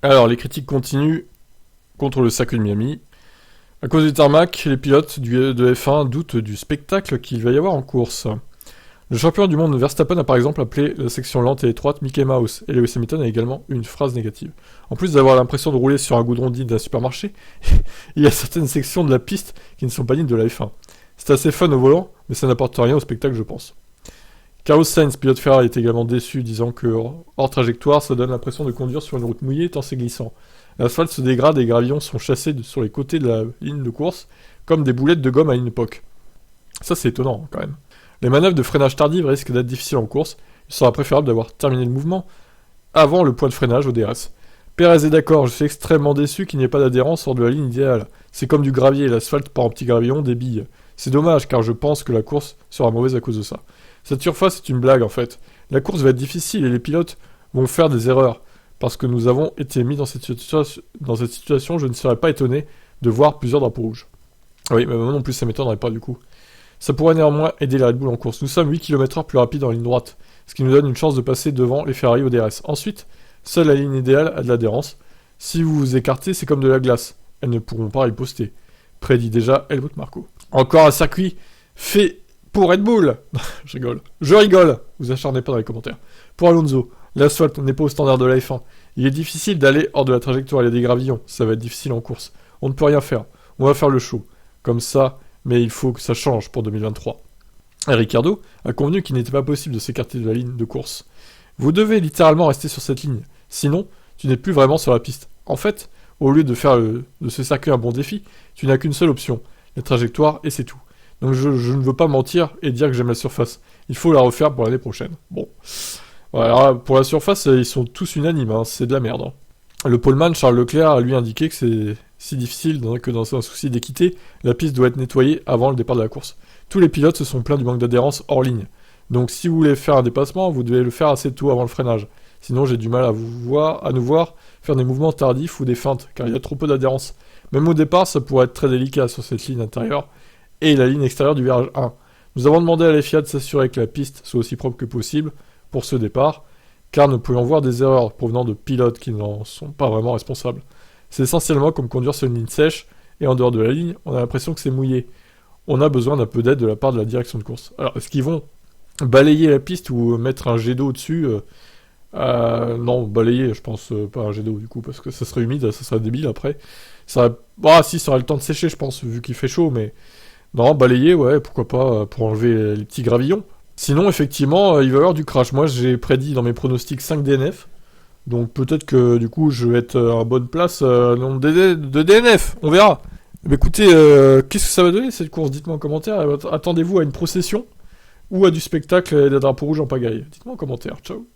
Alors, les critiques continuent contre le circuit de Miami. À cause du tarmac, les pilotes de F1 doutent du spectacle qu'il va y avoir en course. Le champion du monde Verstappen a par exemple appelé la section lente et étroite Mickey Mouse, et Lewis Hamilton a également une phrase négative. En plus d'avoir l'impression de rouler sur un goudron digne d'un supermarché, il y a certaines sections de la piste qui ne sont pas dignes de la F1. C'est assez fun au volant, mais ça n'apporte rien au spectacle, je pense. Carlos Sainz, pilote Ferrari, est également déçu, disant que hors trajectoire, ça donne l'impression de conduire sur une route mouillée tant c'est glissant. L'asphalte se dégrade et les gravillons sont chassés sur les côtés de la ligne de course, comme des boulettes de gomme à une époque. Ça, c'est étonnant, quand même. Les manœuvres de freinage tardive risquent d'être difficiles en course. Il sera préférable d'avoir terminé le mouvement avant le point de freinage au DRS. Perez est d'accord, je suis extrêmement déçu qu'il n'y ait pas d'adhérence hors de la ligne idéale. C'est comme du gravier, l'asphalte part en petits gravillons, des billes. C'est dommage, car je pense que la course sera mauvaise à cause de ça. Cette surface est une blague, en fait. La course va être difficile et les pilotes vont faire des erreurs. Parce que nous avons été mis dans cette situation, je ne serais pas étonné de voir plusieurs drapeaux rouges. Oui, mais moi non plus, ça m'étonnerait pas du coup. Ça pourrait néanmoins aider la Red Bull en course. Nous sommes 8 km/h plus rapides en ligne droite, ce qui nous donne une chance de passer devant les Ferrari au DRS. Ensuite, seule la ligne idéale a de l'adhérence. Si vous vous écartez, c'est comme de la glace. Elles ne pourront pas riposter. Prédit déjà Helmut Marko. Encore un circuit fait pour Red Bull. Je rigole. Je rigole. Vous acharnez pas dans les commentaires. Pour Alonso, l'asphalte n'est pas au standard de la F1. Il est difficile d'aller hors de la trajectoire. Il y a des gravillons. Ça va être difficile en course. On ne peut rien faire. On va faire le show. Comme ça, mais il faut que ça change pour 2023. Et Ricciardo a convenu qu'il n'était pas possible de s'écarter de la ligne de course. Vous devez littéralement rester sur cette ligne. Sinon, tu n'es plus vraiment sur la piste. En fait, au lieu de faire de ce circuit un bon défi, tu n'as qu'une seule option. La trajectoire, et c'est tout. Donc je ne veux pas mentir et dire que j'aime la surface. Il faut la refaire pour l'année prochaine. Bon. Voilà, pour la surface, ils sont tous unanimes, hein, c'est de la merde. Hein. Le poleman Charles Leclerc a lui indiqué que c'est si difficile que dans un souci d'équité, la piste doit être nettoyée avant le départ de la course. Tous les pilotes se sont plaints du manque d'adhérence hors ligne. Donc si vous voulez faire un dépassement, vous devez le faire assez tôt avant le freinage. Sinon j'ai du mal à nous voir faire des mouvements tardifs ou des feintes, car il y a trop peu d'adhérence. Même au départ, ça pourrait être très délicat sur cette ligne intérieure et la ligne extérieure du virage 1. Nous avons demandé à la FIA de s'assurer que la piste soit aussi propre que possible pour ce départ, car nous pourrions voir des erreurs provenant de pilotes qui n'en sont pas vraiment responsables. C'est essentiellement comme conduire sur une ligne sèche, et en dehors de la ligne, on a l'impression que c'est mouillé. On a besoin d'un peu d'aide de la part de la direction de course. Alors, est-ce qu'ils vont balayer la piste ou mettre un jet d'eau dessus Non, balayer, je pense pas un jet d'eau du coup, parce que ça serait humide, ça serait débile après. Ça aurait le temps de sécher, je pense, vu qu'il fait chaud, mais... Non, balayer, ouais, pourquoi pas, pour enlever les petits gravillons. Sinon, effectivement, il va y avoir du crash. Moi, j'ai prédit dans mes pronostics 5 DNF. Donc peut-être que du coup je vais être en bonne place nombre de DNF, on verra. Mais écoutez, qu'est-ce que ça va donner cette course? Dites-moi en commentaire. Attendez-vous à une procession ou à du spectacle et des drapeaux rouges en pagaille? Dites-moi en commentaire, ciao.